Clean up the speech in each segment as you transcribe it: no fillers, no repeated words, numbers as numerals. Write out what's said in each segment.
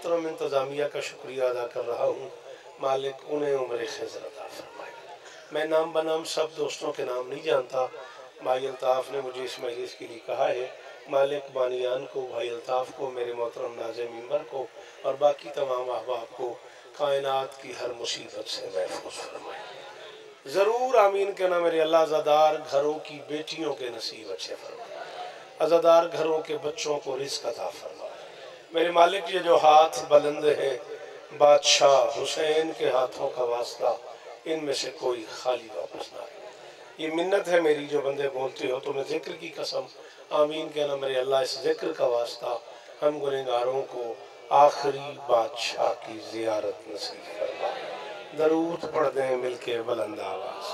मोहतरम इंतज़ामिया का शुक्रिया अदा कर रहा हूँ। मालिक उन्हें उम्र खिज़र अता फरमाए। मैं नाम बनाम सब दोस्तों के नाम नहीं जानता। भाई अल्ताफ़ ने मुझे इस मजलिस के लिए कहा है। मालिक बानियान को, भाई अल्ताफ़ को, मेरे मोहतरम नाज़िम मिंबर को और बाकी तमाम अहबाब को कायनात की हर मुसीबत से महफूज फरमाए। ज़रूर आमीन कहना मेरे अल्लाह। अज़ादार घरों की बेटियों के नसीब अच्छे फरमाए। अज़ादार घरों के बच्चों को रिज़्क़ अता फरमाए। मेरे मालिक ये जो हाथ बुलंद है बादशाह हुसैन के हाथों का वास्ता, इनमें से कोई खाली वापस ना आए। ये मिन्नत है मेरी जो बंदे बोलते हो तुम्हें ज़िक्र की कसम आमीन कहना मेरे अल्लाह। इस ज़िक्र का वास्ता हम गुनहगारों को आखिरी बादशाह की ज़ियारत नसीब फरमा। दरूद पढ़ दें मिलके बुलंद आवाज़।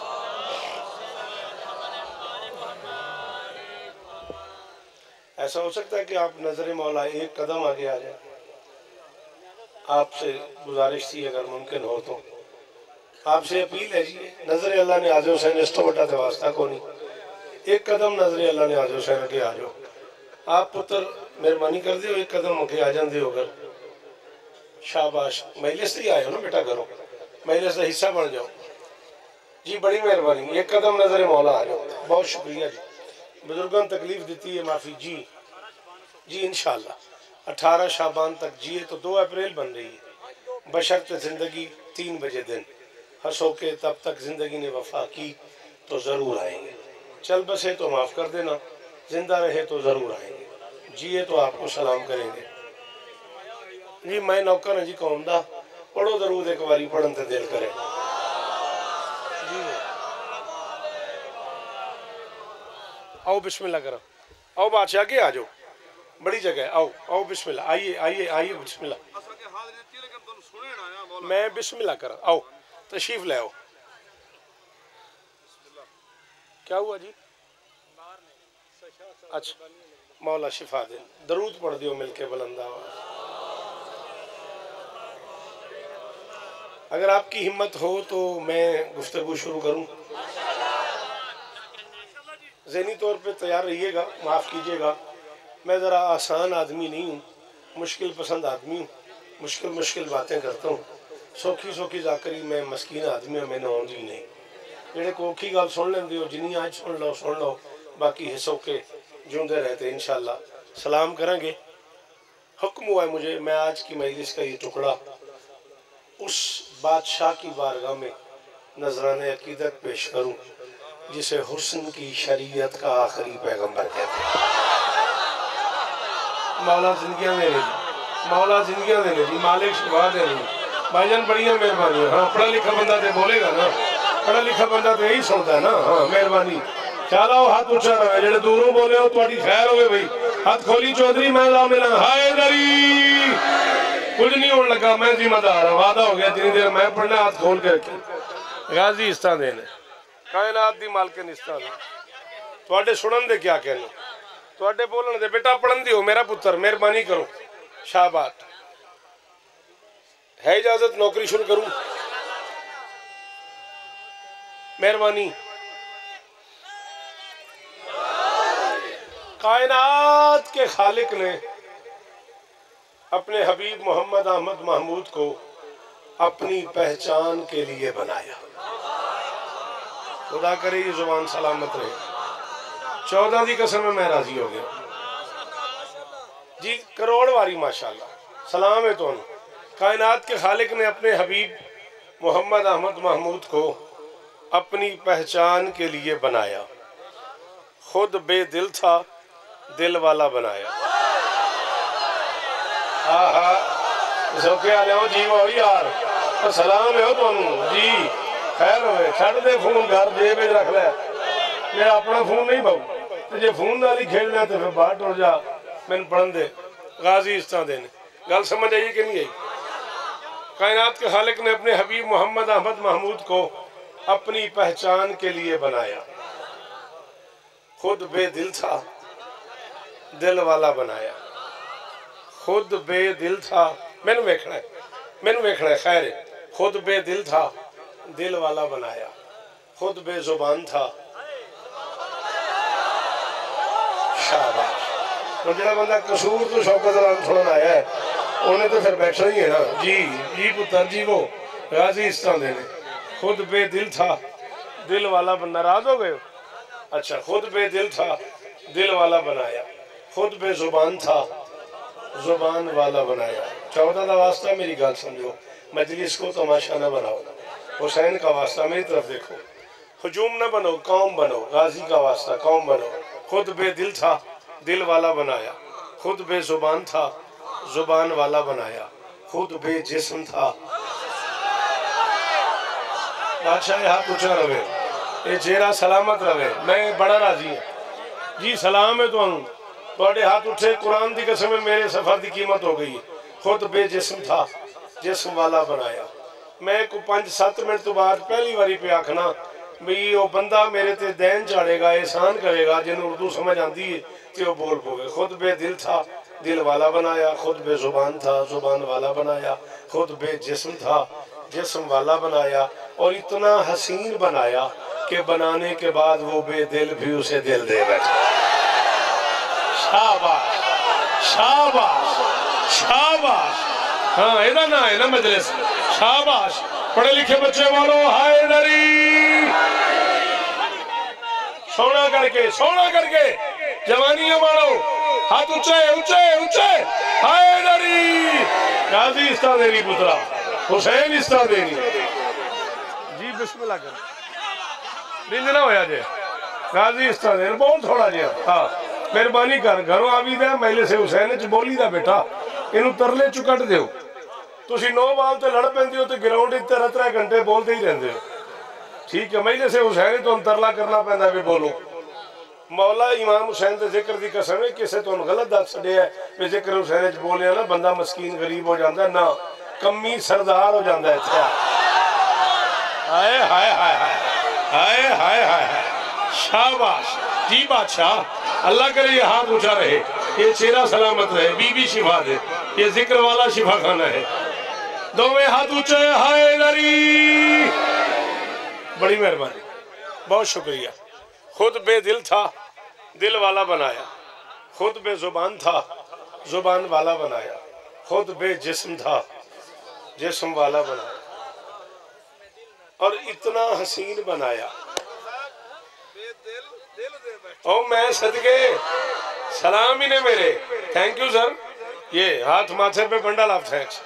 ऐसा हो सकता है कि आप नजर मौला एक कदम आगे आ जाए। आपसे गुजारिश थी अगर मुमकिन हो तो आपसे अपील है जी, नजर अल्लाह ने आज हुसैन इस तो बटा वास्ता को नहीं, एक कदम नजर अल्लाह ने आज हुसैन के आ जाओ। आप पुत्र मेहरबानी कर दियो, एक कदम होके आ जाते हो। अगर शाबाश, मजलिस से ही आए हो ना बेटा, करो मजलिस का हिस्सा बन जाओ जी। बड़ी मेहरबानी, एक कदम नजर मौला आ जाओ। बहुत शुक्रिया जी। बुजुर्गों ने तकलीफ दी है, माफ़ी जी। जी इंशाअल्लाह 18 शाबान तक जिए तो 2 अप्रैल बन रही है। बशर्ते ज़िंदगी 3 बजे दिन हंसो के तब तक ज़िंदगी ने वफा की तो ज़रूर आएंगे। चल बसे तो माफ़ कर देना, जिंदा रहे तो ज़रूर आएंगे, जिए तो आपको सलाम करेंगे जी। मैं नौकर हाँ जी कौम दा, पढ़ो दरूद एक बारी पढ़न ते दिल करे जी। आओ बिस्मिल्लाह करो, आओ बादशाह के आ जाओ, बड़ी जगह है। आओ आओ बिस्मिल्लाह, आइए आइए आइए बिस्मिल्लाह। मैं बिस्मिल्लाह करा, आओ तशरीफ ले आओ। क्या हुआ जी? अच्छा मौला शिफा दे। दरूद पढ़ दियो मिलके बुलंद आवाज़। अगर आपकी हिम्मत हो तो मैं गुफ्तगू शुरू करूं। ज़हनी तौर पे तैयार रहिएगा, माफ़ कीजिएगा मैं ज़रा आसान आदमी नहीं हूँ, मुश्किल पसंद आदमी हूँ, मुश्किल मुश्किल बातें करता हूँ। सौखी सौखी जाकरी मैं मस्कीन आदमी हूँ, मैंने आँदी नहीं। जेड़े को औखी गल सुन लेंदे हो, जिन्नी आज सुन लो, बाकी हिस्सों के जिंदे रहते इंशाअल्लाह। सलाम करेंगे। हुक्म हुआ है मुझे, मैं आज की मजलिस का ये टुकड़ा उस बादशाह की बारगाह में नजराने अकीदत पेश करूं जिसे हुस्न की शरीयत का आखिरी पैगंबर कहते हैं। मौला जिंदगियां देने जी, मौला जिंदगियां देने जी, मालिक शिफा देने जी। भाईजान बड़िया मेहरबानी। हाँ पढ़ा लिखा बंदा तो बोलेगा ना, पढ़ा लिखा बंदा तो यही सुनता है ना। हाँ मेहरबानी। ख्याल आओ हाथ ऊंचा रहे, जेड़े दूरों बोले हो थोड़ी खैर होवे भाई। हाथ खोली चौधरी मैं ला मिला हाय दरी कुछ नहीं होने लगा, मैं जिम्मेदार हाँ। वादा हो गया जितनी देर मैं पढ़ना हाथ खोल के रखी। गाजी इस्ता देने कायनात दी मालकिन इस्ता दे थोड़े सुनन दे क्या कहने, थोड़े बोलन दे। बेटा पढ़न दियो मेरा पुत्र, मेहरबानी करो। शाबात है, इजाजत नौकरी शुरू करूं? मेहरबानी। कायनात के खालिक ने अपने हबीब मोहम्मद अहमद महमूद को अपनी पहचान के लिए बनाया। खुदा करे ये जुबान सलामत रहे। 14 की कसम में मैं राजी हो गया जी। करोड़ वारी माशाल्लाह सलाम है तो। कायनात के खालिक ने अपने हबीब मोहम्मद अहमद महमूद को अपनी पहचान के लिए बनाया। खुद बेदिल था, दिल वाला बनाया। जी वो यार सलाम है तुम जी, खैर होवे। छड़ दे फोन घर जेब रख ले, मेरा अपना फोन नहीं पाऊ। जे फोन नाल ही खेलना तो फिर बाहर टुर जा, मैंने पढ़न दे। गाजी इस तरह देने गल समझ आई कि नहीं आई? कायनात के खालिक ने अपने हबीब मोहम्मद अहमद महमूद को अपनी पहचान के लिए बनाया। खुद बेदिल था, दिल वाला बनाया। खुद बेदिल था, मैंने वेखना है खैर। खुद बेदिल था, दिल वाला बनाया। खुद बेजुबान था। शाबाश। तो जो बंदा कसूर तो शौकत थोड़ा आया है उन्हें तो फिर बैठना ही है ना। जी जी पुत्र जी, वो गाजी इस तरह देने, खुद बेदिल था दिल वाला, नाराज हो गए। अच्छा, खुद बेदिल था दिल वाला बनाया, खुद बेजुबान था जुबान वाला बनाया। 14 का वास्ता मेरी गल समझो, मजलिस को तमाशा न बनाओ। हुसैन का वास्ता मेरी तरफ देखो, हजूम न बनो कौम बनो। गाजी का वास्ता कौम बनो। खुद बेदिल था दिल वाला बनाया, खुद बेजुबान था जुबान वाला बनाया, खुद बेजिस्म था। बादशाह हाथ ऊंचा रहे, ये चेहरा सलामत रहे, मैं बड़ा राजी हूँ जी। सलाम है थोड़े हाथ उठे, कुरान की कसम है मेरे सफर की कीमत हो गई। खुद बेजिस्म था जिस्म वाला बनाया। मैं को 5-7 मिनट तो बाद पहली बारी पे आखना भी वो बंदा मेरे ते दैन झाड़ेगा, एहसान करेगा, जिन्हें उर्दू समझ आती है तो वो बोल पोगे। खुद बेदिल था दिल वाला बनाया, खुद बेजुबान था जुबान वाला बनाया, खुद बेजिस्म था जिस्म वाला बनाया, और इतना हसीन बनाया कि बनाने के बाद वो बेदिल भी उसे दिल दे बैठा। शाबाश शाबाश शाबाश। हाँ, एदा ना है ना मजलिस। शाबाश, पढ़े लिखे बच्चे वालों, हाय डरी सोना करके जवानियां मारो, हाथ ऊंचे ऊंचे ऊंचे। हाय डरी गाजी इस्ता देनी पुत्रा, हुसैन इस्ता देनी जी। बिस्मिल्लाह कर रिंजना होया जे गाजी इस्ता देनी बहुत थोड़ा जिहा। हाँ, मेहरबानी कर, घरों आवी दे मैले से हुसैन च बोली दा बेटा, इनू तरले चु कट दिओ। तुसी 9 बाल ते लड़ पैंदे हो तो ग्राउंड 3 घंटे बोलते ही रहंदे हो। ठीक है, मैले से हुसैन तो तरला करना पैंदा भी बोलो। मौला इमाम हुसैन के जिक्र की कसम है, किसी तो गलत दस छड़िया भी जिक्र हुसैन च बोलिया ना, बंदा मस्कीन गरीब हो जाता ना, कमी सरदार हो जाता है। हाय हाय हाय हाय हाय हाय हाय। शाबाश जी बादशाह, अल्लाह करे ये हाथ ऊंचा रहे, ये चेहरा सलामत रहे, बीबी शिफा दे, ये जिक्र वाला शिफा खाना है। दोवें हाथ ऊंचे। हाय नरी, बड़ी मेहरबानी, बहुत शुक्रिया। खुद बेदिल था दिल वाला बनाया, खुद बेजुबान था जुबान वाला बनाया, खुद बेजिस्म था जिस्म वाला बनाया, और इतना हसीन बनाया। ओ मैं सदके सलाम ही ने मेरे, थैंक यू सर। ये हाथ माथे पे बंडल ऑफ थैंक्स।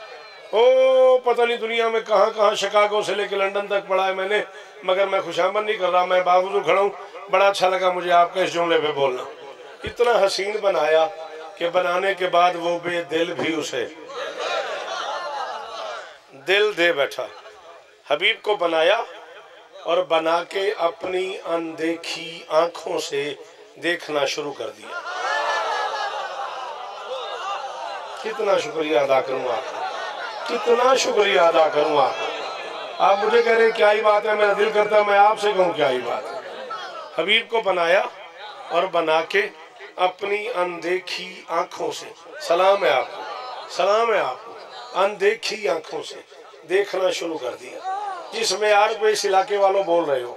ओ पता नहीं दुनिया में कहाँ कहाँ, शिकागो से लेकर लंदन तक पढ़ा है मैंने, मगर मैं खुशामद नहीं कर रहा, मैं बावजूद खड़ा हूँ। बड़ा अच्छा लगा मुझे आपके इस जुमले पे बोलना। इतना हसीन बनाया कि बनाने के बाद वो बेदिल भी उसे दिल दे बैठा। हबीब को बनाया और बना के अपनी अनदेखी आंखों से देखना शुरू कर दिया। कितना शुक्रिया अदा करूंगा, कितना शुक्रिया अदा करूंगा। आप मुझे कह रहे क्या ही बात है, मेरा दिल करता है मैं आपसे कहूँ क्या ही बात है। हबीब को बनाया और बना के अपनी अनदेखी आंखों से, सलाम है आपको, सलाम है आपको, अनदेखी आंखों से देखना शुरू कर दिया। जिस मेयार पे इस इलाके वालों बोल रहे हो,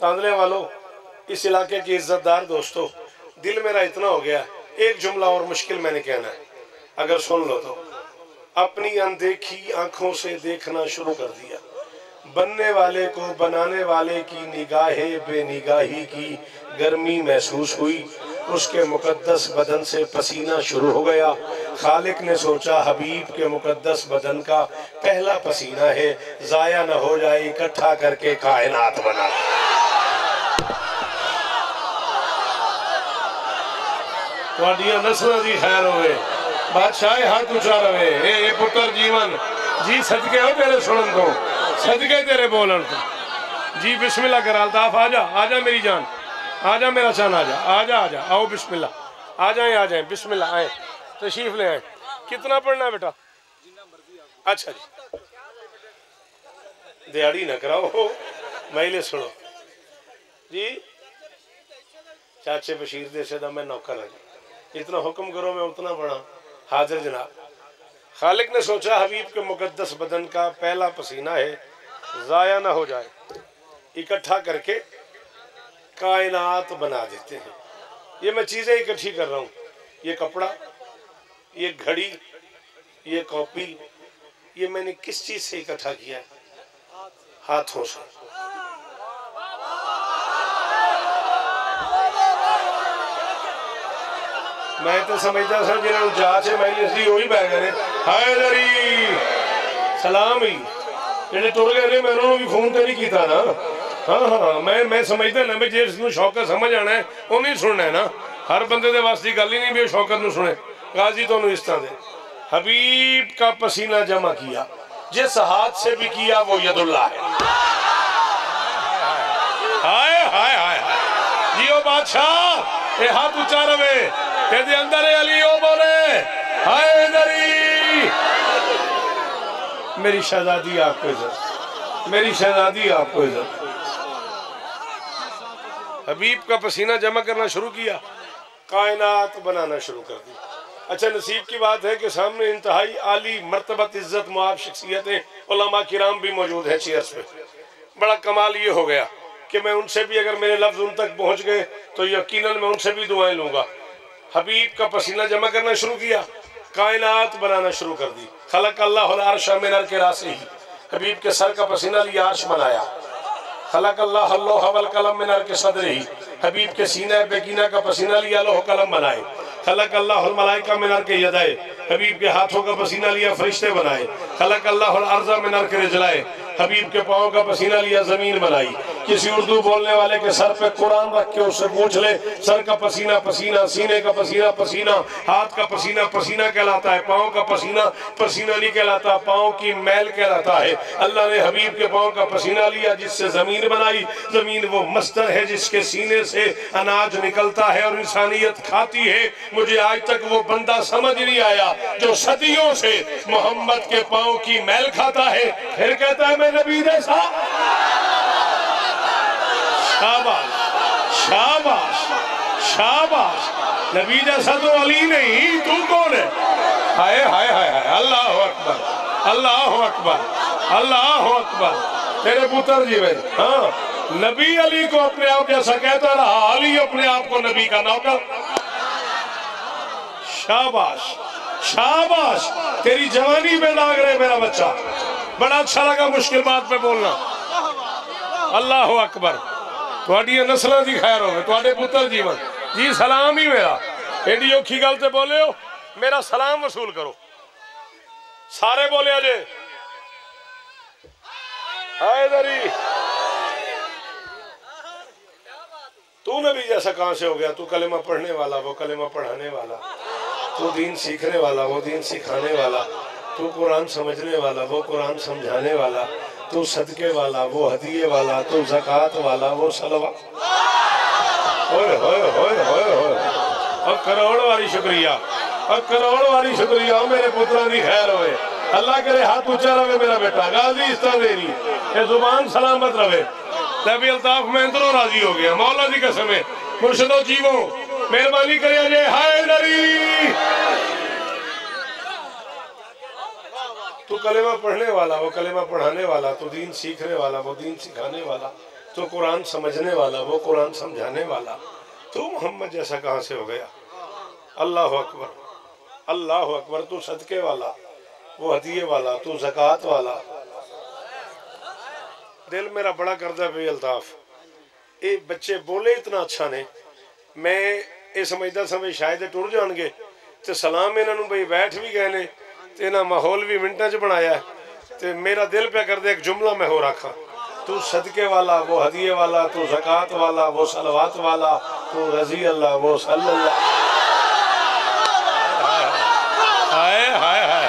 तांदले वालों, इस इलाके के इज्जतदार दोस्तों, दिल मेरा इतना हो गया, एक जुमला और मुश्किल मैंने कहना है, अगर सुन लो तो। अपनी अनदेखी आंखों से देखना शुरू कर दिया। बनने वाले को बनाने वाले की निगाहे बेनिगाही की गर्मी महसूस हुई, उसके मुकद्दस बदन से पसीना शुरू हो गया। खालिक ने सोचा हबीब के मुकद्दस बदन का पहला पसीना है, जाया न हो जाए, इकट्ठा करके कायनात बना। तुहाडियां नस्लां दी खैर होवे, बादशाह हाथ ऊंचा रहे। ए पुत्र जीवन जी, सदके हो तेरे सुनन को, सदके तेरे बोलन को जी। बिस्मिल्लाह कर अल्ताफ, आजा आजा मेरी जान, आजा मेरा चान, आजा आजा आजा, आओ बिस्मिल्लाह, आ जाए बिस्मिल्लाह, आए तशरीफ ले आए। कितना पढ़ना है बेटा? अच्छा जी, दिहाड़ी ना कराओ, मैले सुनो जी। चाचे बशीर दे से मैं नौकर हाँ जी, इतना हुक्म करो मैं उतना बड़ा हाजिर जनाब। खालिक ने सोचा हबीब के मुकद्दस बदन का पहला पसीना है, जाया ना हो जाए, इकट्ठा करके कायनात बना देते हैं। ये मैं चीज़ें इकट्ठी कर रहा हूँ, ये कपड़ा, ये घड़ी, ये कॉपी ये मैंने किस चीज से इकट्ठा किया है? हाथों से। मैं तो समझता सर जिन्होंने जांच है मजलिस दी वही पै गए हैदरी सलाम ही जेडे टुर गए ने मैं उन्होंने भी फोन तो नहीं किया ना। हाँ हाँ मैं समझता ना भी जिसनों शौकत समझ आना है उन्हें सुनना है ना। हर बंदे दे वास्ते गल ही नहीं भी शौकत नूं सुने। गाजी तो इस तरह दे हबीब का पसीना जमा किया जिस हाथ से भी किया वो यदुल्लाह है। हाय हाय हाय जियो बादशाह ये हाथ ऊंचा रवे कहते अंदर अली ओ बोले हैदरी। मेरी शहजादी आपको इज्जत, मेरी शहजादी आपको इज्जत। हबीब का पसीना जमा करना शुरू किया, कायनात बनाना शुरू कर दी। अच्छा नसीब की बात है कि सामने इंतहाई आली मर्तबत इज्जत मुआब शख्सियतें उलमा किराम भी मौजूद है चेयर्स पे। बड़ा कमाल ये हो गया कि मैं उनसे भी अगर मेरे लफ्ज उन तक पहुंच गए तो यकीनन मैं उनसे भी दुआएं लूंगा। हबीब का पसीना जमा करना शुरू किया, कायनात बनाना शुरू कर दी। खलक अल्लाहुल अर्श मिन के रासे ही हबीब के सर का पसीना लिया अर्श बनाया। खलक अल्लाहुल लौह वल कलम मिन के सदर ही हबीब के सीना बेकीना का पसीना लिया लौह कलम बनाए। खलक अल्लाहुल मलाइका मिन के यदाए हबीब के हाथों का पसीना लिया फरिश्ते बनाए। खलक अल्लाहुल अर्ज़ मिन के रिजलाए हबीब के पाँव का पसीना लिया जमीन बनाई। किसी उर्दू बोलने वाले के सर पे कुरान रख के उससे पूछ ले सर का पसीना पसीना, सीने का पसीना पसीना, हाथ का पसीना पसीना कहलाता है, पाँव का पसीना पसीना नहीं कहलाता, पाँव की मैल कहलाता है। अल्लाह ने हबीब के पाँव का पसीना लिया जिससे जमीन बनाई। जमीन वो मस्तर है जिसके सीने से अनाज निकलता है और इंसानियत खाती है। मुझे आज तक वो बंदा समझ नहीं आया जो सदियों से मोहम्मद के पाँव की मैल खाता है फिर कहता है मैं नबी जैसा। शाबाश शाबाश शाबाश, नबी जैसा तो अली नहीं, तू कौन है? हाय हाय हाय हाय, अल्लाह अकबर अल्लाह अकबर अल्लाह अकबर। तेरे पुत्र जी भाई हाँ नबी अली को अपने आप जैसा कहता रहा, अली अपने आप को नबी का नौकर। शाबाश शाबाश, तेरी जवानी में दाग रहे मेरा बच्चा। बड़ा अच्छा लगा मुश्किल बात पे बोलना। अल्लाह अकबर, थोड़ी नस्लों की खैर हो, थोड़े पुत्र जीवन जी सलाम ही मेरा। एडी औखी गल ते बोले हो, मेरा सलाम वसूल करो। सारे बोले अजे हैदरी। तू नबी जैसा कहां से हो गया? तू कलेमा पढ़ने वाला, वो कलेमा पढ़ाने वाला, तू दीन सीखने वाला, वो दीन सिखाने वाला, तू कुरान समझने वाला, वो कुरान समझाने वाला, तू सदके वाला, वो हदिये वाला, तू ज़कात वाला, वो सलवा। होए होए होए होए होए, और करोड़ वाली शुक्रिया, और करोड़ वाली शुक्रिया मेरे पुत्रों की खैर होए। अल्लाह करे हाथ ऊंचा रहे मेरा बेटा, गाजी इस तरह देनी ये जुबान सलामत रहे। नबी अल्ताफ में अंदरों राजी हो गया। मौला की कसम है, मुर्शिदो जीवो मेहरबानी करे जे हैदरी। तू कलेमा पढ़ने वाला, वो कलेमा पढ़ाने वाला, तू दीन सीखने वाला, वो दीन सिखाने वाला, तू कुरान समझने वाला, वो कुरान समझाने वाला, तू मोहम्मद जैसा कहां से हो गया? अल्लाह अकबर अल्लाह अकबर। तू सदके वाला, वो हदिये वाला, तू ज़कात वाला। दिल मेरा बड़ा करता है अल्ताफ, ये बच्चे बोले इतना अच्छा ने, मैं ये समझदा सा शायद टुर जाएंगे तो सलाम इन्हों बई बैठ भी गए ने ते इन्हें माहौल भी मिनटा च बनाया। तो मेरा दिल पे कर दे एक जुमला मैं हो रखा, तू सदके वाला, वो हदिये वाला, तू ज़कात वाला, वो सलवात वाला, तू रजी अल्लाह, वो सल्लल्लाह। हाय हाय हाय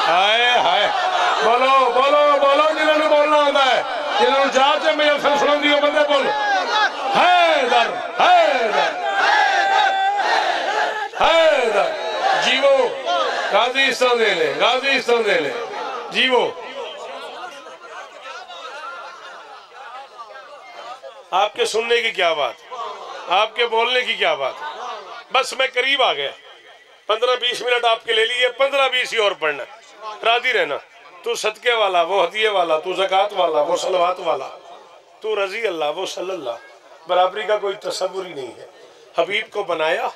हाय हाय, बोलो बोलो बोलो, जिन्होंने बोलना आता है, जिन्होंने जाते मैं अफसर सुना दियो बंदे बोल हैदर हैदर हैदर। जीवो गाजी इस तरह दे ले, गाजी इस तरह दे ले, जीवो। आपके सुनने की क्या बात, आपके बोलने की क्या बात। बस मैं करीब आ गया, 15-20 मिनट आपके ले लिए, 15-20 ही और पढ़ना, राजी रहना। तू सदके वाला, वो हदिये वाला, तू ज़कात वाला, वो सलवात वाला, तू रजी अल्लाह, वो सल्लल्लाह। बराबरी का कोई तसव्वुर ही नहीं है। हबीब को बनाया,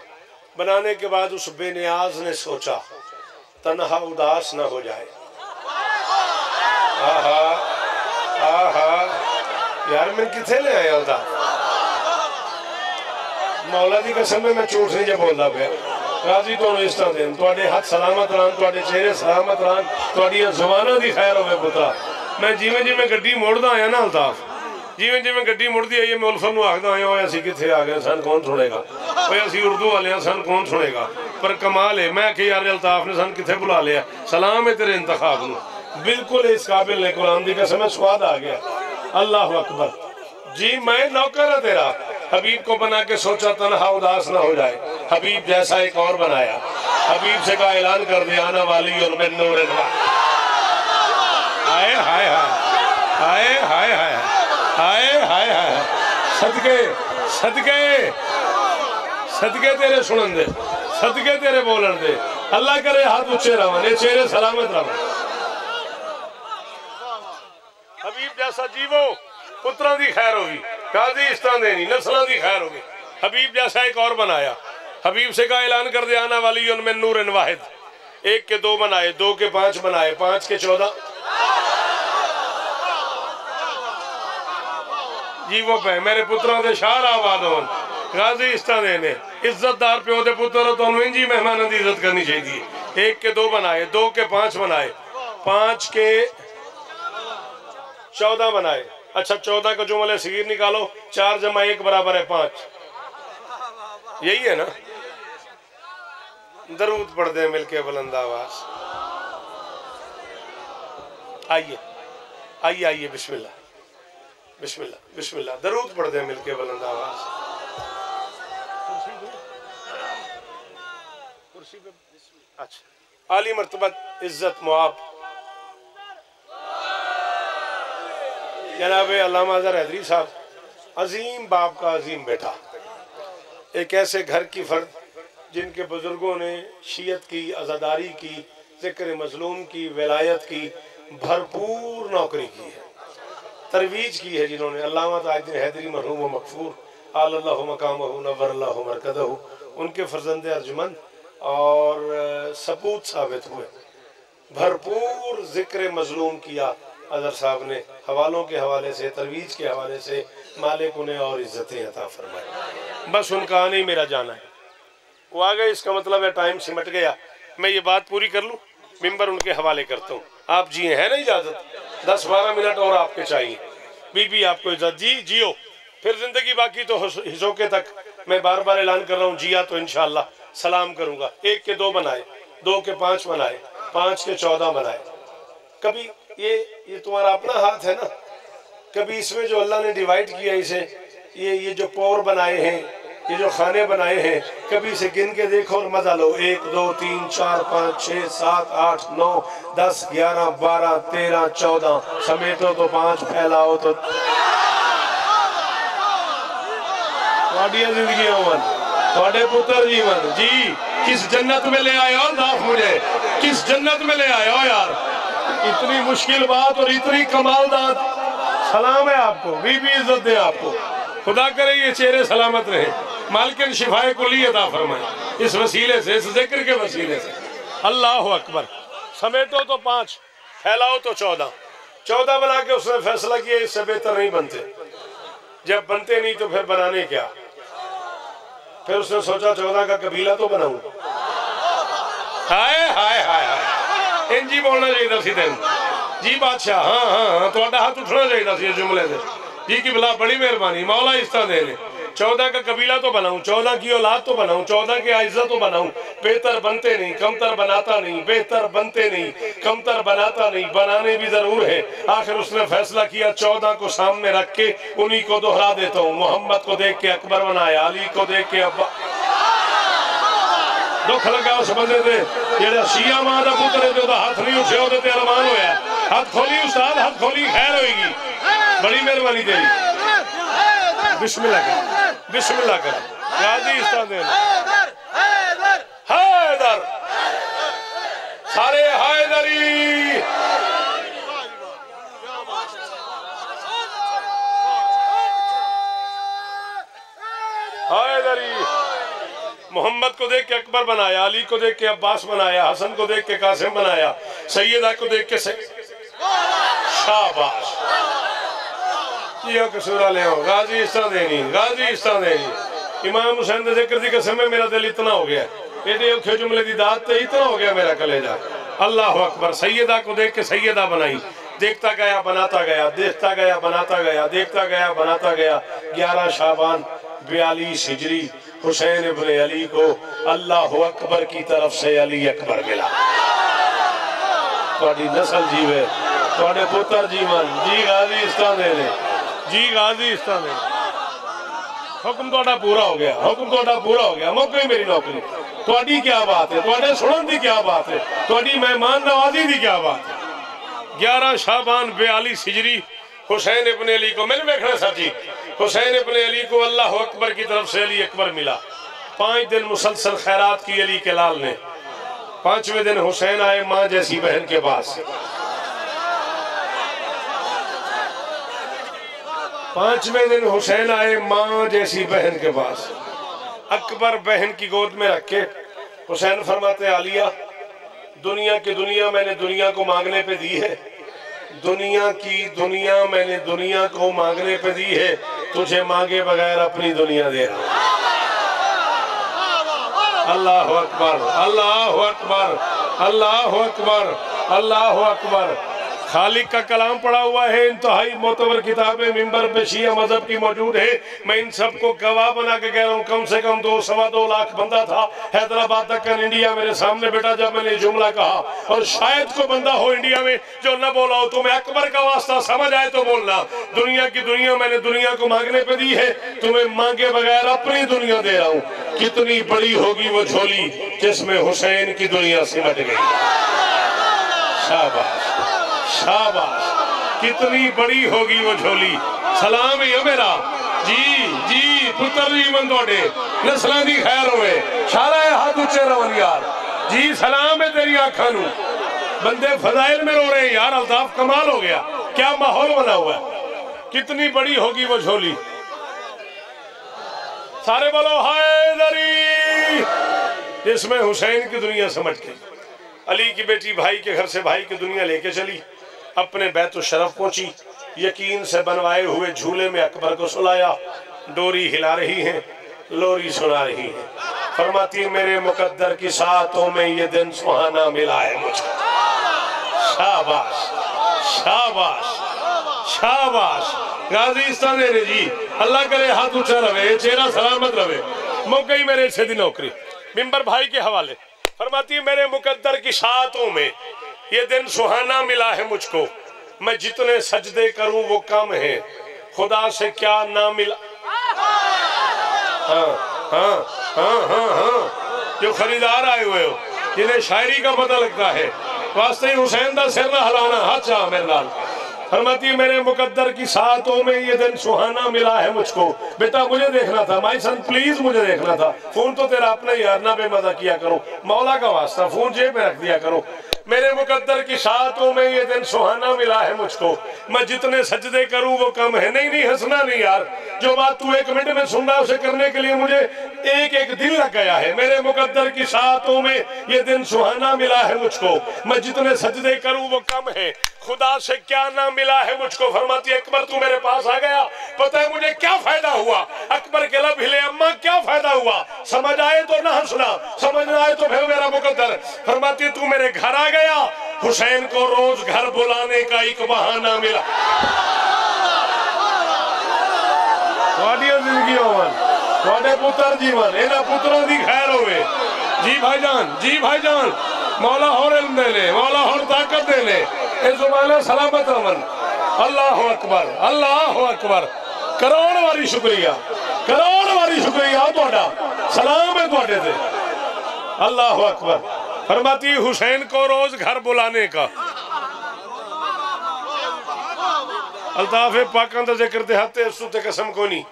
बनाने के बाद उस बेनियाज ने सोचा तन्हा उदास न हो जाए। आहा आहा यार मैं किथे ले आया था मौला दी कसम में मैं झूठ नहीं जब बोलता पाया। राजी तो इस तरह देन तुहाडे हाथ सलामत रहन, तुहाडे चेहरे सलामत रहन, तुहाडियां ज़ुबानां दी खैर होवे पुत्रा। मैं जिवें जिवें गड्डी मोड़दा आया ना अल्ताफ, जिवें जिवें गड्डी मुड़दी आई मैं उल्फत नूं आखदा आया ओए असीं कित्थे आ गए सन कौन सुनेगा, ओए असीं उर्दू वाले सन कौन सुनेगा। पर कमाल है मैं कि यार अल्ताफ ने सन कित्थे बुला लिया। सलाम है तेरे इंतखाब नूं, बिल्कुल इस काबिल ने कुरान दी कसम है स्वाद आ गया। अल्लाह अकबर जी मैं नौकर है तेरा। हबीब को बना के सोचा तन्हा उदास ना हो जाए, हबीब जैसा एक और बनाया। हबीब से का ऐलान कर दिया आना वाली और मैं नूर हाय हाय हाय हाय हाय हाय हाय हाय सदके सदके सदके तेरे सुनन दे, सदके तेरे बोलन दे। अल्लाह करे हाथ ऊंचे रवन, ये चेहरे सलामत रवन। हबीब जैसा जीवो पुत्रों की खैर होगी, गाजी इस तरह देनी नस्लों की खैर होगी। हबीब जैसा एक और बनाया। हबीब से का ऐलान कर दिया आना वाली उनमें नूर वाहिद। एक के दो बनाए, दो के पांच बनाए, पांच के 14 जीवो पे मेरे पुत्रों के शार आबाद हो। गाजी इस तरह देने इज्जतदार प्यो के पुत्र तो इंजी मेहमानों की इज्जत करनी चाहिए। एक के दो बनाए, दो के 5 बनाए, 5 के 14 बनाए। अच्छा 14 का जुमले सगीर निकालो, 4 जमा 1 बराबर है 5, यही है ना। दरूद पढ़ दे मिलके बुलंद आवाज। आइए आइए आइए बिस्मिल्लाह बिस्मिल्लाह बिस्मिल्लाह दरूद पढ़ दे मिलके बुलंद आवाज। कुर्सी पे अच्छा आली मर्तबत इज्जत मुआब जनाब अल्लामा अज़हर हैदरी साहब, अजीम बाप का अजीम बेटा, एक ऐसे घर की फर्द जिनके बुजुर्गों ने शीयत की, अज़ादारी की, ज़िक्र मज़लूम की, विलायत की भरपूर नौकरी की है, तरवीज की है जिन्होंने। अल्लामा ताजुद्दीन हैदरी मरहूम व मग़फ़ूर आलल्लाहु मक़ामहु नव्वरल्लाहु मरकज़हु उनके फर्जंद अर्जुमंद और सपूत साबित हुए। भरपूर ज़िक्र मज़लूम किया अज़हर साहब ने, हवालों के हवाले से, तरवीज के हवाले से। मालिक उन्हें और इज्जतें अता फरमाए। बस उनका आने ही मेरा जाना है। वो आ गए, इसका मतलब है टाइम सिमट गया। मैं ये बात पूरी कर लूँ, मिंबर उनके हवाले करता हूँ। आप जिए है ना इजाज़त, 10-12 मिनट और आपके चाहिए। बीबी आपको इजाज़त, जी जियो, फिर जिंदगी बाकी तो हिजोके तक। मैं बार बार ऐलान कर रहा हूँ, जिया तो इंशाअल्लाह सलाम करूँगा। 1 के 2 बनाए, 2 के 5 बनाए, 5 के 14 बनाए। कभी ये तुम्हारा अपना हाथ है ना, कभी इसमें जो अल्लाह ने डिवाइड किया इसे, ये जो पोर बनाए हैं, ये जो खाने बनाए हैं, कभी इसे गिन के देखो और मजा लो। 1 2 3 4 5 6 7 8 9 10 11 12 13 14 समेटो तो 5, फैलाओ तो जिंदगी अमन, थोड़े पुत्र जीवन जी। किस जन्नत में ले आए हो दाफ, मुझे किस जन्नत में ले आए हो यार। इतनी मुश्किल बात और इतनी कमालदार। सलाम है आपको, बीबी इज्जत दे आपको। खुदा करे ये चेहरे सलामत रहे, मालिकिन शिफाए कुली अता फरमाए इस वसीले से, इस जिक्र के वसीले से। अल्लाह अकबर। समेटो तो 5, फैलाओ तो 14। 14 बना के उसने फैसला किया इससे बेहतर नहीं बनते। जब बनते नहीं तो फिर बनाने क्या। फिर उसने सोचा 14 का कबीला तो बनाऊं। हाय हाय हाय हाय, इंजी बोलना चाहिए सी तेन जी बादशाह। हाँ हाँ हाँ, थोड़ा हाथ उठना चाहिए सी जुमले से जी की भला बड़ी मेहरबानी मौला इस तरह देने। 14 का कबीला तो बनाऊं, 14 की औलाद तो बनाऊं, 14 की आइज़ा तो बनाऊं। बेहतर बनते नहीं, कमतर बनाता नहीं, बेहतर बनते नहीं, कमतर बनाता नहीं, बनाने भी जरूर है। आखिर उसने फैसला किया 14 को सामने रख के उन्हीं को दोहरा देता हूँ। मोहम्मद को देख के अकबर बनाया, अली को देख के अब्बा। दुख लगा उस बंदे से जेड़ा शिया मां का पुत्र है, जो हाथ नहीं उठे वो अरमान होया। हाथ खोली उस्ताद, हाथ खोली, खैर होगी। बड़ी मेहरबानी तेरी। बिस्मिल्लाह कर, बिस्मिल्लाह कर। गाजी इस तरह दे हैदर, सारे हैदरी। हैदरी मोहम्मद को देख के अकबर बनाया, अली को देख के अब्बास बनाया, हसन को देख के कासिम बनाया, सैयदा को देख के शाबाश कसूरा ले गाजी इस तरह देनी, गाजी इस तरह देनी। इमाम हुसैन के जिक्र की कसम में मेरा दिल इतना हो गया, एडे औखे जुमले की दात ते इतना हो गया मेरा कलेजा। अल्लाह अकबर। सैयदा को देख के सैयदा बनाई, देखता गया बनाता गया, देखता गया बनाता गया, देखता गया बनाता गया। 11 शाबान 42 हिजरी हुसैन इब्ने अली को अल्लाह अकबर की तरफ से अली अकबर मिला। थोड़ी नस्ल जीवे, थोड़े पुत्र जीवन जी गाजी इस तरह दे ले, जी गाजी इस तरह दे। हुक्म थोड़ा पूरा हो गया, हुक्म थोड़ा पूरा हो गया। मौके मेरी नौकरी थोड़ी क्या बात है, थोड़े सुनन की क्या बात है, थोड़ी मेहमान नवाजी की क्या बात है। 11 शाबान 42 हिजरी हुसैन इब्ने अली को, मैंने देखना सर जी, हुसैन इब्ने अली को अल्लाह अकबर की तरफ से अली अकबर मिला। 5 दिन मुसलसल खैरात की अली के लाल ने। 5वें दिन हुसैन आए माँ जैसी बहन के पास। 5वें दिन हुसैन आए माँ जैसी बहन के पास। अकबर बहन की गोद में रखे हुसैन फरमाते आलिया, दुनिया की दुनिया मैंने दुनिया को मांगने पे दी है, दुनिया की दुनिया मैंने दुनिया को मांगने पे दी है, तुझे मांगे बगैर अपनी दुनिया दे रहा हूं। अल्लाह अकबर, अल्लाह अकबर, अल्लाह अकबर, अल्लाह अकबर। खालिक का कलाम पड़ा हुआ है, इंतहाई मोतबर किताबें मिंबर पे शिया मजहब की मौजूद है। मैं इन सबको गवाह बना के कह रहा हूँ, कम से कम 2-2.25 लाख बंदा था हैदराबाद दक्कन इंडिया मेरे सामने बेटा जब मैंने जुमला कहा, और शायद को बंदा हो इंडिया में जो न बोला हो। तुम्हें अकबर का वास्ता समझ आए तो बोलना, दुनिया की दुनिया मैंने दुनिया को मांगने पे दी है, तुम्हें मांगे बगैर अपनी दुनिया दे रहा हूँ। कितनी बड़ी होगी वो झोली जिसमें हुसैन की दुनिया सिमट गई। शाबाश शाबाश, कितनी बड़ी होगी वो झोली। सलाम है मेरा जी जी पुत्र जीवन तोड़े नस्लों की खैर होवे, सारा हाथ उच्चे रवन यार जी। सलाम है तेरी आंखों नू। बंदे फजाइल में रो रहे हैं यार, अल्ताफ कमाल हो गया, क्या माहौल बना हुआ है। कितनी बड़ी होगी वो झोली। सारे बोलो हैदरी, जिसमें हुसैन की दुनिया समझ गई। अली की बेटी भाई के घर से भाई की दुनिया लेके चली, अपने बैतुल शरफ पहुंची, यकीन से बनवाए हुए झूले में अकबर को सुलाया। डोरी हिला रही है, लोरी सुना रही है, फरमाती मेरे मुकद्दर की सातों में ये दिन सुहाना मिला है मुझे। शाबाश शाबाश शाबाश। गाजीस्तान रे जी, अल्लाह करे हाथ ऊंचा रहे, चेहरा सलामत रहे। मौके मेरे से दी नौकरी मिंबर भाई के हवाले। फरमाती मेरे मुकद्दर की सातों में ये दिन सुहाना मिला है मुझको, मैं जितने सजदे करूं वो कम है, खुदा से क्या ना मिला। हाँ हाँ हाँ हाँ हाँ, जो खरीदार आए हुए हो जिन्हें शायरी का पता लगता है, वास्ते हुसैन दा सिर ना हिलाना, हाथ चाह मेरे नाल। फरमाती मेरे मुकद्दर की सातों में ये दिन सुहाना मिला है मुझको। बेटा मुझे देखना था, माई सन प्लीज मुझे देखना था। फोन तो तेरा अपना यार, ना बेमजा किया करो, मौला का वास्ता फोन जेब में रख दिया करो। मेरे मुकद्दर की सातों में ये दिन सुहाना मिला है मुझको, मैं जितने सजदे करूं वो कम है। नहीं नहीं हंसना नहीं यार, जो बात तू 1 मिनट में सुन रहा है उसे करने के लिए मुझे एक दिन लग गया है। मेरे मुकद्दर की सातों में ये दिन सुहाना मिला है मुझको, मैं जितने सजदे करूं वो कम है, खुदा से क्या ना मिला है मुझको। फरमाती अकबर तू मेरे पास आ गया, पता है मुझे क्या फायदा हुआ। अकबर के लब हिले, अम्मा क्या फायदा हुआ। समझ आए तो ना हंसना, समझ ना आए तो फिर मेरा मुकद्दर। फरमाती तू मेरे घर आ गया, हुसैन को रोज घर बुलाने का एक बहाना मिला। जिंदगी होवन पुत्र जीवन, इन्होंने पुत्रों की खैर होवे। जी भाईजान, जी भाईजान, मौला होर इल्म दे ले, मौला होर ताकत दे ले, ये जुबान सलामत रवन। अल्लाह अकबर, अल्लाह अकबर। करोड़ वारी शुक्रिया, करोड़ वारी शुक्रिया तुहाडा, सलाम है तुहाडे ते। अल्लाह अकबर। फरमाती हुसैन को रोज घर बुलाने का। अल्ताफ पाकां दा जिक्र ते हत्ते उसू ते कसम को नहीं।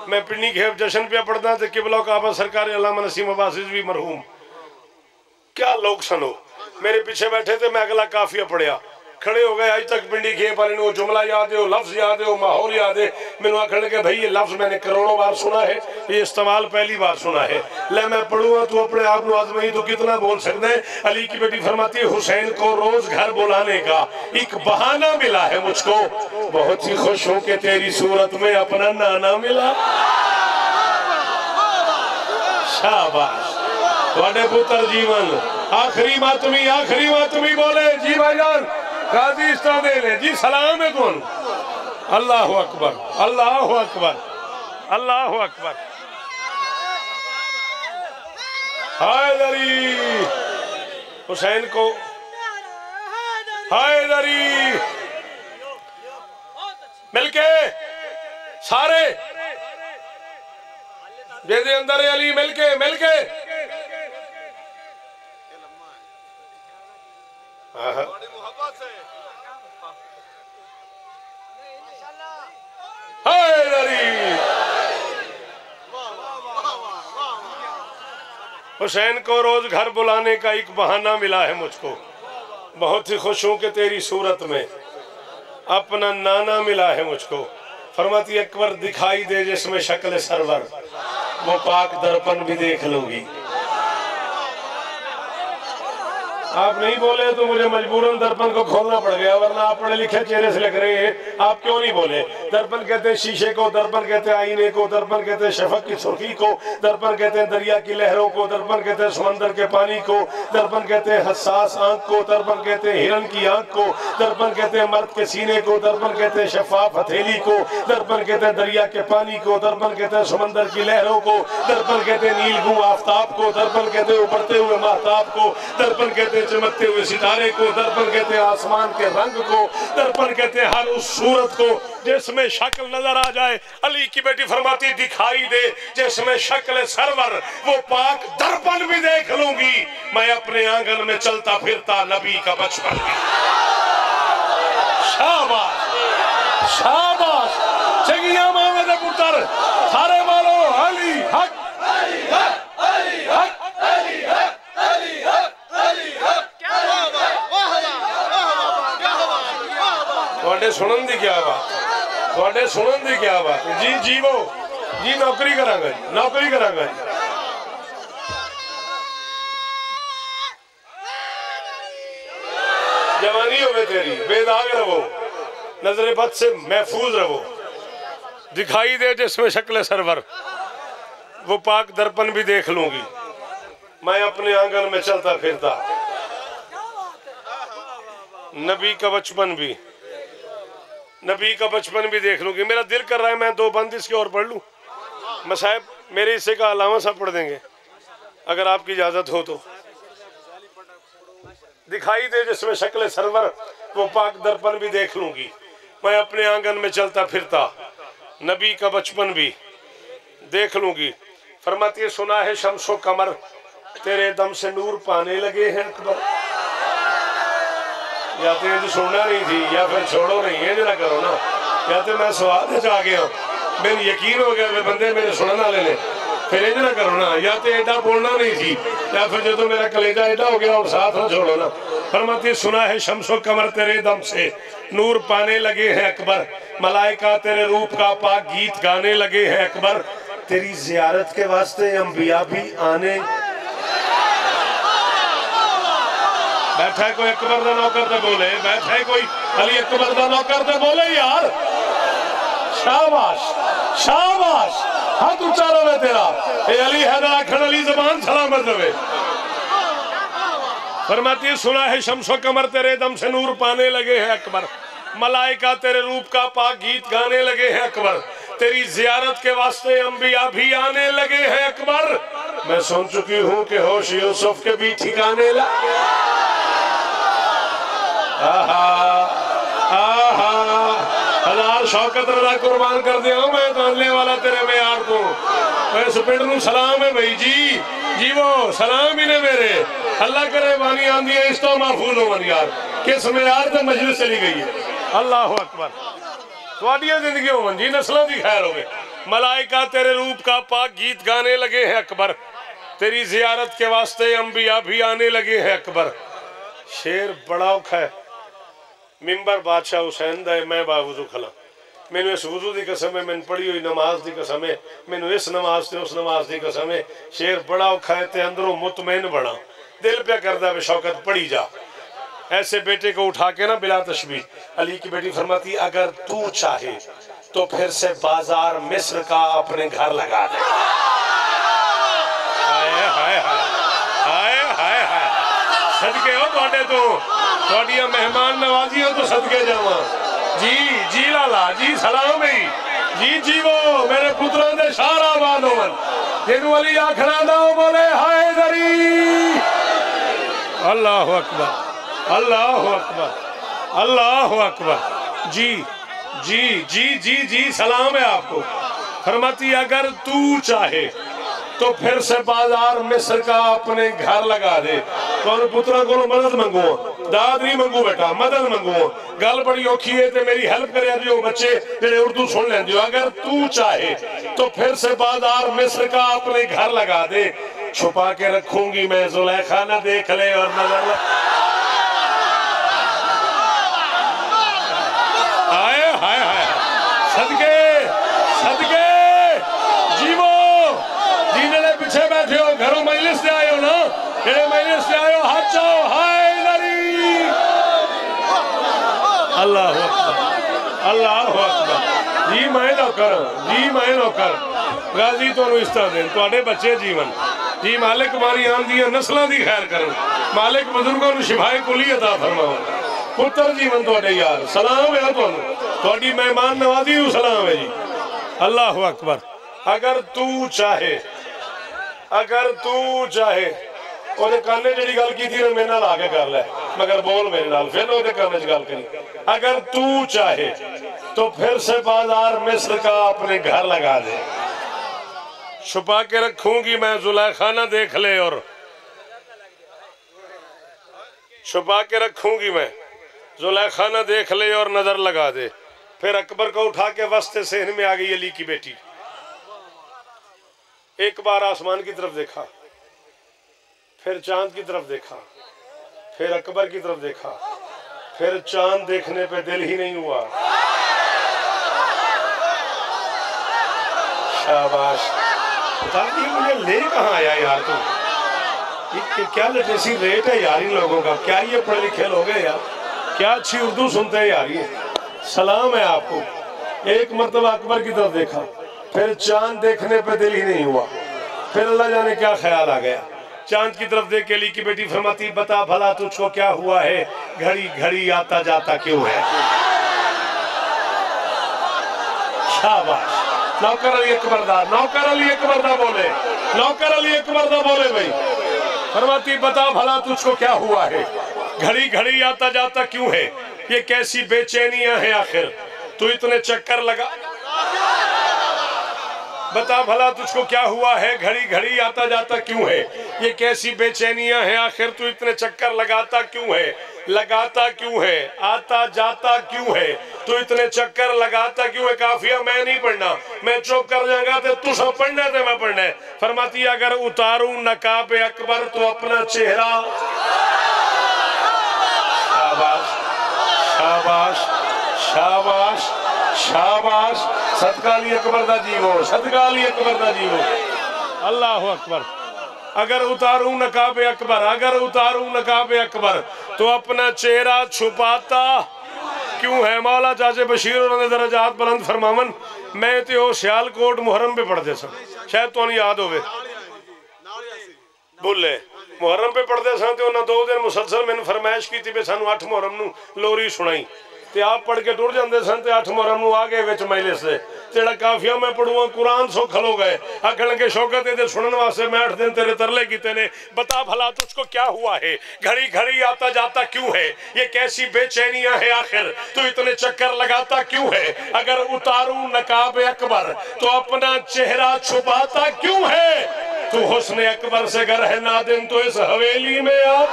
मैं पिंडी खेब जश्न पे पढ़दा ते किबला काबा सरकार अल्लामा नसीम अब्बासी भी मरहूम, क्या लोग सनो। मेरे पीछे बैठे थे, मैं अगला काफिया पढ़िया, खड़े हो गए। आज तक पिंडी खेप वाले वो जुमला याद है, वो लफ्ज याद है, वो माहौल याद है। मैंने आखने लगे भाई ये लफ्ज मैंने करोड़ों बार सुना है, ये इस्तेमाल पहली बार सुना है। ले मैं पढ़ूंगा तू अपने आप को आजमाई तो कितना बोल सकते हैं। अली की बेटी फरमाती है हुसैन को रोज घर बुलाने का एक बहाना मिला है मुझको, बहुत ही खुश हूं कि तेरी सूरत में अपना नाना मिला। शाबाश थोड़े पुत्र जीवन आखिरी मातमी बोले जी भाईजान गाजी इस तरह दे ले जी। सलाम है कौन? अल्लाह अकबर, अल्लाह अकबर, अल्लाह अकबर। हैदरी हुसैन को हैदरी मिलके सारे दे अंदर अली मिलके मिलके हुसैन को रोज घर बुलाने का एक बहाना मिला है मुझको, बहुत ही खुश हूं कि तेरी सूरत में अपना नाना मिला है मुझको। फरमाती अकबर दिखाई दे जिसमें शक्ल सरवर, वो पाक दर्पण भी देख लूंगी। आप नहीं बोले तो मुझे मजबूरन दर्पण को खोलना पड़ गया, वरना आप पढ़े लिखे चेहरे से लग रहे हैं। आप क्यों नहीं बोले? दर्पण कहते हैं शीशे को, दर्पण कहते हैं आईने को, दर्पण कहते हैं शफक की सुर्खी को, दर्पण कहते हैं दरिया की लहरों को, दर्पण कहते हैं समंदर के पानी को, दर्पण कहते हैं हसास आंख को, दर्पण कहते हैं हिरन की आंख को, दर्पण कहते हैं मर्द के सीने को, दर्पण कहते हैं शफाफ हथेली को, दर्पण कहते हैं दरिया के पानी को, दर्पण कहते हैं समंदर की लहरों को, दर्पण कहते हैं नीलगू आफ्ताब को, दर्पण कहते हैं उभरते हुए महताब को, दर्पण कहते हैं चमकते हुए सितारे को, दर्पण कहते हैं आसमान के रंग को, दर्पण कहते हैं हर उस सूरत को जिसमें शक्ल नजर आ जाए। अली की बेटी फरमाती दिखाई दे जिसमें शक्ल सरवर, वो पाक दर्पण भी देख लूंगी। मैं अपने आंगन में चलता फिरता नबी का बचपन भी। शाबाश शाबाश चगिया मामे पुत्र सारे मालो अली हक अली हक अली हक अली हक अली हक अली हक। थोड़े सुनन दी क्या बात, थोड़े सुनन दी क्या बात जी। जीवो जी नौकरी करांगा जी, नौकरी करांगा जी। जवानी होवे तेरी, बेदाग रहो, नजर बद से महफूज रहो। दिखाई दे जिसमें शक्ल सरवर, वो पाक दर्पण भी देख लूंगी। मैं अपने आंगन में चलता फिरता नबी का बचपन भी, नबी का बचपन भी देख लूंगी। मेरा दिल कर रहा है मैं 2 बंद इसके और पढ़ लूं। मसाहब मेरे हिस्से का अलावा सब पढ़ देंगे अगर आपकी इजाजत हो तो। दिखाई दे जिसमें शक्ल सरवर, वो पाक दर्पण भी देख लूंगी। मैं अपने आंगन में चलता फिरता नबी का बचपन भी देख लूंगी। फरमाती है सुना है शम्सो कमर तेरे दम से नूर पाने लगे हैं अकबर। या तो ये सुनना नहीं थी या फिर छोड़ो नहीं है जरा करो ना, या तो मैं स्वाद आ गया मेरे यकीन हो गया वे बंदे मेरे सुनने वाले ने, फिर ये ना करो ना, या तो एडा बोलना नहीं थी या फिर जो तो मेरा कलेजा एडा हो गया और साथ ना छोड़ो ना। फरमाती सुना है शम्सो कमर तेरे दम से नूर पाने लगे हैं अकबर, मलाइका तेरे रूप का पाक गीत गाने लगे हैं अकबर, तेरी जियारत के वास्ते अंबिया भी आने। बैठा है कोई अकबर का नौकर तो बोले, बैठा है कोई अली अकबर का नौकर तो बोले यार। शाबाश शाबाश हाथ ऊंचा रहे तेरा ए अली हैदर आखन अली जबान सलामत रहे। फरमाती सुना है शम्सो कमर तेरे दम से नूर पाने लगे हैं अकबर, मलाइका तेरे रूप का पाक गीत गाने लगे हैं अकबर, तेरी जियारत के वास्ते अंबिया भी आने लगे हैं अकबर। मैं सुन चुकी हूँ कि होश यूसुफ के भी ठिकाने लगे। हजार शौकत रजा कुर्बान कर दिया मैं जानने वाला तेरे में यार को। इस पिंड नूं सलाम है भाई जी, जीवो सलाम ही ने मेरे। अल्लाह करे बानी आंदी है इस तो महफूज हो यार, किस में यार तो मजलिस चली गई है। अल्लाह अकबर थोड़िया जिंदगी हो जी, नस्लों की खैर हो। मलाइका तेरे रूप का पाक गीत गाने लगे हैं अकबर, तेरी जियारत के वास्ते अंबिया भी आने लगे हैं अकबर। शेर बड़ा औखा है, मिंबर बादशाह हुसैन दा मैं बावजू खला मैनू इस वजू की कसम है मैंने पढ़ी हुई नमाज की कसम है मैनू इस नमाज से उस नमाज की कसम है शेर बड़ा औखा है ते अंदरों मुतमैन बना दिल पे करदा वे शौकत पढ़ी जा। ऐसे बेटे को उठा के ना बिला तशबीह अली की बेटी फरमाती अगर तू चाहे तो फिर से बाजार मिस्र का अपने घर लगा दे। हाय हाय हाय हाय हाय सदके हो ਤੁਹਾਡੇ ਤੋਂ ਤੁਹਾਡੀਆਂ मेहमान नवाजियों तो सदके जावा जी जी लाला जी सलाम है जी जीवो मेरे पुत्रों दे शारा आबाद होवन जिन्हों अली आखना दा बोले हाय दरी अल्लाह अकबर अल्लाह अकबर अल्लाह अकबर जी जी जी जी जी सलाम है आपको। फरमाती अगर तू चाहे तो फिर से बाजार मिस्र का अपने घर लगा दे। तो पुत्रा को मदद मंगो दाद नहीं मंगू बेटा मदद मंगो गल बड़ी औखी है ते मेरी हेल्प करे जो बच्चे जेडे उर्दू सुन लेंदे अगर तू चाहे तो फिर से बाजार मिस्र का अपने घर लगा दे छुपा के रखूंगी मैं जुलेखा ना देख ले और नजर हाय हाय हाय सदके सदके जीवो जिन्हें पीछे बैठे हो घरों मजलिस से आए हो ना जेडे मजलिस से आए हो हाथ चाओ हाय दरी अल्लाह अकबर अल्लाह अकबर जी मैं नौकर जी मैं नौकर गाजी तो इस तरह दें तुहाडे बच्चे जीवन जी मालिक मारी आन दी नस्लों की खैर करन मालिक बुजुर्गों को शिफाए कुली अता फरमाओ पुत्र जीवन तुहाडे यार सलाम है तुहानू तुहाडी मेहमान नवाजी नू सलाम है जी अल्लाह अकबर। अगर तू चाहे ओदे काने जेड़ी गल कीती ना मेरे नाल आके कर ले मगर बोल मेरे नाल फिर ओदे काने च गल करी अगर तू चाहे तो फिर से बाजार मिस्र का अपने घर लगा दे छुपा के रखूंगी मैं जुलेखा ना देख ले और छुपा के रखूंगी मैं जुलेखा ना देख ले और नजर लगा दे। फिर अकबर को उठा के वस्ते सेहन में आ गई अली की बेटी एक बार आसमान की तरफ देखा फिर चांद की तरफ देखा फिर अकबर की तरफ देखा फिर चांद देखने पे दिल ही नहीं हुआ। शाबाश ताकि मुझे ले कहाँ आया यार तू क्या लिटरेसी रेट है यार इन लोगों का क्या ये पढ़े लिखे लोग हैं यार क्या अच्छी उर्दू सुनते हैं यार ये सलाम है आपको। एक मर्तबा अकबर की तरफ देखा फिर चांद देखने पे दिल ही नहीं हुआ फिर अल्लाह जाने क्या ख्याल आ गया चांद की तरफ देख के अली की बेटी फरमाती बता भला तुझको क्या हुआ है घड़ी घड़ी आता जाता क्यों है। शाबाश नौकर अली अकबर दा बोले नौकर अली अकबर दा बोले भाई फरमाती बता भला तुझको क्या हुआ है घड़ी घड़ी आता जाता क्यों है ये कैसी बेचैनियां हैं आखिर तू इतने चक्कर लगा बता भला तुझको क्या हुआ है घड़ी घड़ी आता जाता क्यों है ये कैसी बेचैनियां हैं आखिर तू इतने चक्कर लगाता क्यों है आता जाता क्यों है तू इतने चक्कर लगाता क्यों है। काफिया मैं नहीं पढ़ना मैं चुप कर जाऊंगा तो तुझे पढ़ना है मैं पढ़ना है। फरमाती अगर उतारूं नकाब अकबर तो अपना चेहरा शाबाश शाबाश शाबाश शाबाश सदका अली अकबर दा जीवो सदका अली अकबर दा जीवो अल्लाह अकबर। अगर उतारूं नकाब अकबर तो अपना चेहरा छुपाता क्यों है। मौला चाचे बशीर उन्होंने दरजात बुलंद फरमावन मैं तो सियालकोट मुहर्रम पे पढ़ते सन शायद तो याद होवे बोले मुहर्रम पे पढ़ते सन तो उन्होंने 2 दिन मुसलसल मैंने फरमाइश की थी सानू 8 मुहर्रम नू लोरी सुनाई ते आप पढ़ के टुर जाते सन 8 मुहर्रम नू आ गए विच मजलिस से तेरा काफिया मैं पढ़ूंगा कुरान सो खलो गए आखन लगे शौकत ये सुनने वास्ते मैं 8 दिन तेरे तरले कीते ने बता भला तुझको क्या हुआ है घड़ी घड़ी आता जाता क्यों है ये कैसी बेचैनियां है आखिर तू इतने चक्कर लगाता क्यों है। अगर उतारूं नकाब अकबर तो अपना चेहरा छुपाता क्यों है तू हुस्न अकबर से गर है नादिम तो इस हवेली में आप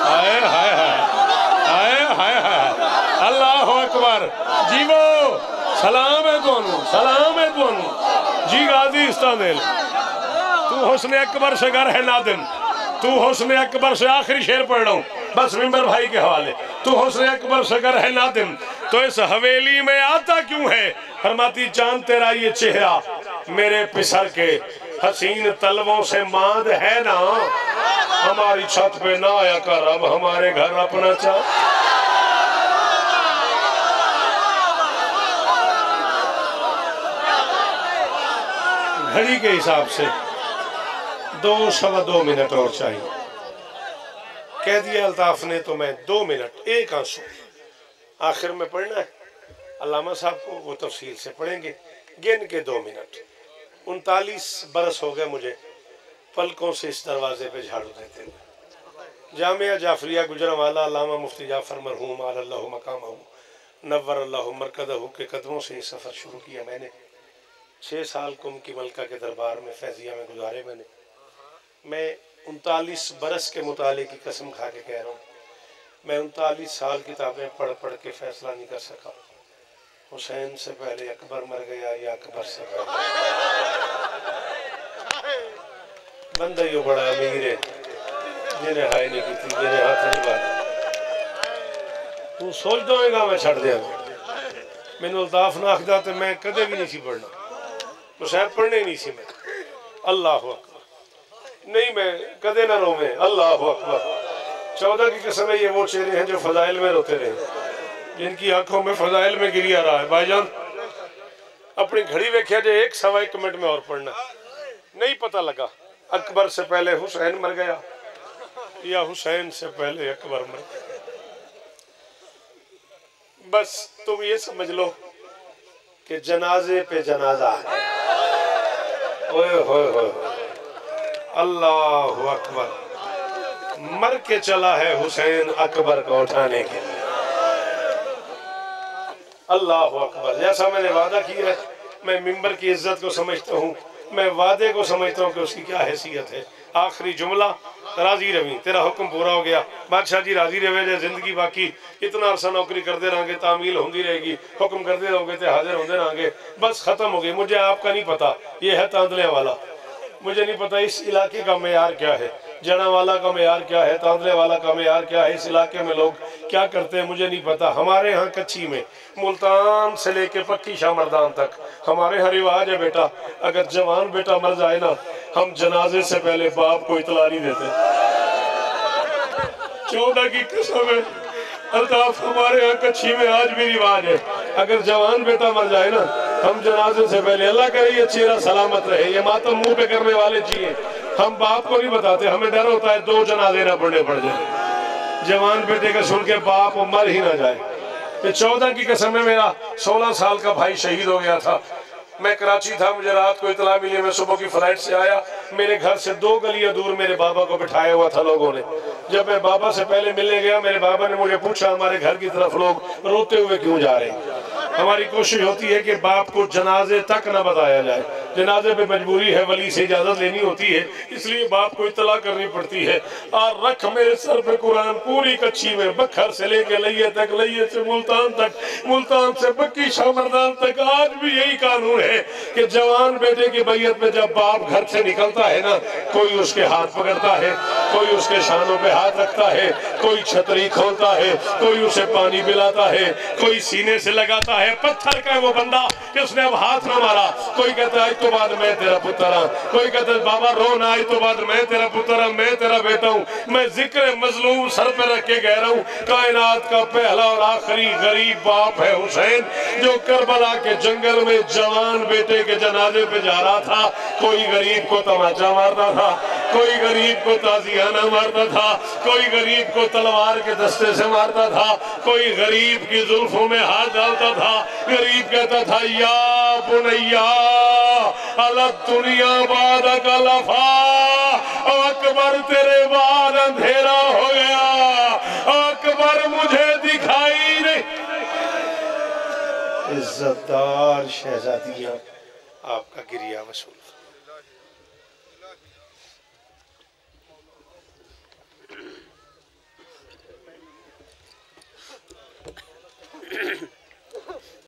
हाय हाय हाय हाय हाय अल्लाह अकबर जीवो सलाम है तुहानू जी गाजी इस्तांबुल तू हुस्न अकबर से गर है नादिम तू हुस्न अकबर से आखिरी शेर पढ़ रहा हूँ बस मिंबर भाई के हवाले। तू हुस्न अकबर से अगर है नादिम तो इस हवेली में आता क्यों है? फरमाती चांद तेरा ये चेहरा मेरे पिसर के हसीन तलवों से मांद है ना, हमारी छत पे ना आया कर अब हमारे घर अपना चाह। घड़ी के हिसाब से 2 सवा 2 मिनट और चाहिए। कह दिया अल्ताफ ने तो मैं 2 मिनट एक आंसू आखिर में पढ़ना है। अल्लामा साहब को वो तफसील से पढ़ेंगे। गिन के 2 मिनट। 39 बरस हो गए मुझे पलकों से इस दरवाजे पे झाड़ू देते हुए। जामिया जाफरिया गुजरांवाला अल्लामा मुफ्ती जाफर मरहूम अल्लाहु मकामहू नव्वर अल्लाहु मरकदहू के कदमों से ये सफ़र शुरू किया मैंने। 6 साल कुम की मलका के दरबार में फैजिया में गुजारे मैंने। मैं 39 बरस के मुताले की कसम खा के कह रहा हूँ, मैं 39 साल किताबें पढ़ पढ़ के फैसला नहीं कर सका हुसैन से पहले अकबर मर गया या अकबर से पहले। बंदा यो बड़ा अमीर है जिन्हें हाय नहीं की थी जिन्हें हाथ नहीं बात। तू सोच दोगा मैं छड़ दिया मैंने अल्ताफ ना आखदा तो मैं कदे भी नहीं सी पढ़ना, तो शायद पढ़ने ही नहीं सी मैं। अल्लाह अकबर नहीं मैं कदे ना रोवे। अल्लाह अकबर। 14 की कसम है ये वो चेहरे हैं जो फजाइल में रोते रहे, जिनकी आंखों में फजाइल में गिरी आ रहा है। भाईजान अपनी घड़ी वेख्या जे 1 सवा 1 मिनट में और पढ़ना नहीं पता लगा अकबर से पहले हुसैन मर गया या हुसैन से पहले अकबर मर गया। बस तुम ये समझ लो कि जनाजे पे जनाजा है। ओए होए होए अल्लाह अकबर। मर के चला है हुसैन अकबर को उठाने के लिए। अल्लाह अकबर। जैसा मैंने वादा किया है मैं मिंबर की इज्जत को समझता हूँ, मैं वादे को समझता हूँ कि उसकी क्या हैसियत है। आखिरी जुमला राजी रवी तेरा हुक्म पूरा हो गया बादशाह जी राजी रहे जे जिंदगी बाकी इतना अरसा नौकरी करते रहेंगे तामील होती रहेगी हुक्म करते रहोगे तो हाजिर होते रहेंगे। बस खत्म हो गई। मुझे आपका नहीं पता ये है तांदले वाला, मुझे नहीं पता इस इलाके का मेयार क्या है, जड़ा वाला का मेयार क्या है, तांदले वाला का मेयार क्या है, इस इलाके में लोग क्या करते हैं मुझे नहीं पता। हमारे यहाँ कच्ची में मुल्तान से लेके पक्की शामर्दान तक हमारे यहाँ रिवाज है बेटा अगर जवान बेटा मर जाए ना हम जनाजे से पहले बाप को इतला नहीं देते। 14 की कसम है अल्ताफ हमारे यहाँ कच्ची में आज भी रिवाज है अगर जवान बेटा मर जाए ना हम जनाजे से पहले अल्लाह करे ये चेहरा सलामत रहे, ये मातम मुंह पे करने वाले चाहिए, हम बाप को नहीं बताते, हमें डर होता है 2 जनाजे ना पढ़ने पड़ जाए जवान बेटे का सुन के बाप मर ही ना जाए। 14 की कसम है मेरा 16 साल का भाई शहीद हो गया था। मैं कराची था, मुझे रात को इतला मिली, मैं सुबह की फ्लाइट से आया, मेरे घर से 2 गलियां दूर मेरे बाबा को बिठाया हुआ था लोगों ने। जब मैं बाबा से पहले मिलने गया मेरे बाबा ने मुझे पूछा हमारे घर की तरफ लोग रोते हुए क्यों जा रहे हैं। हमारी कोशिश होती है कि बाप को जनाजे तक न बताया जाए, जनाजे पे मजबूरी है वली से इजाजत लेनी होती है इसलिए बाप को इतला करनी पड़ती है। और रख मेरे सर पे कुरान पूरी कच्ची में बखर से लेके लइये तक, लइये से मुल्तान तक, मुल्तान से बक्की शामर्दान तक आज भी यही कानून है कि जवान बेटे की बैयत में जब बाप घर से निकलता है ना कोई उसके हाथ पकड़ता है, कोई उसके शानों पे हाथ रखता है, कोई छतरी खोलता है, कोई उसे पानी पिलाता है, कोई सीने से लगाता है। पत्थर का वो बंदा कि उसने अब हाथ ना मारा, कोई कहता है तो बाद मैं तेरा पुत्र हूं, कोई कहता है बाबा रो ना आई तो बाद मैं तेरा पुत्र हूं, मैं तेरा बेटा हूं। मैं जिक्र मजलूम सर पे रख के कह रहा हूं कायनात का पहला और आखिरी गरीब बाप है हुसैन जो करबला के जंगल में जवान बेटे के जनाजे पे जा रहा था। कोई गरीब को तमाचा मारता था, कोई गरीब को ताजियाना मारता था, कोई गरीब को तलवार के दस्ते से मारता था, कोई गरीब की जुल्फों में हाथ डालता था। गरीब कहता था या बुनैया अला दुनिया बाद का लफा, अकबर तेरे बाद अंधेरा हो गया, अकबर मुझे दिखाई नहीं। इज्जतदार शहजादियां आपका गिरिया वसूल।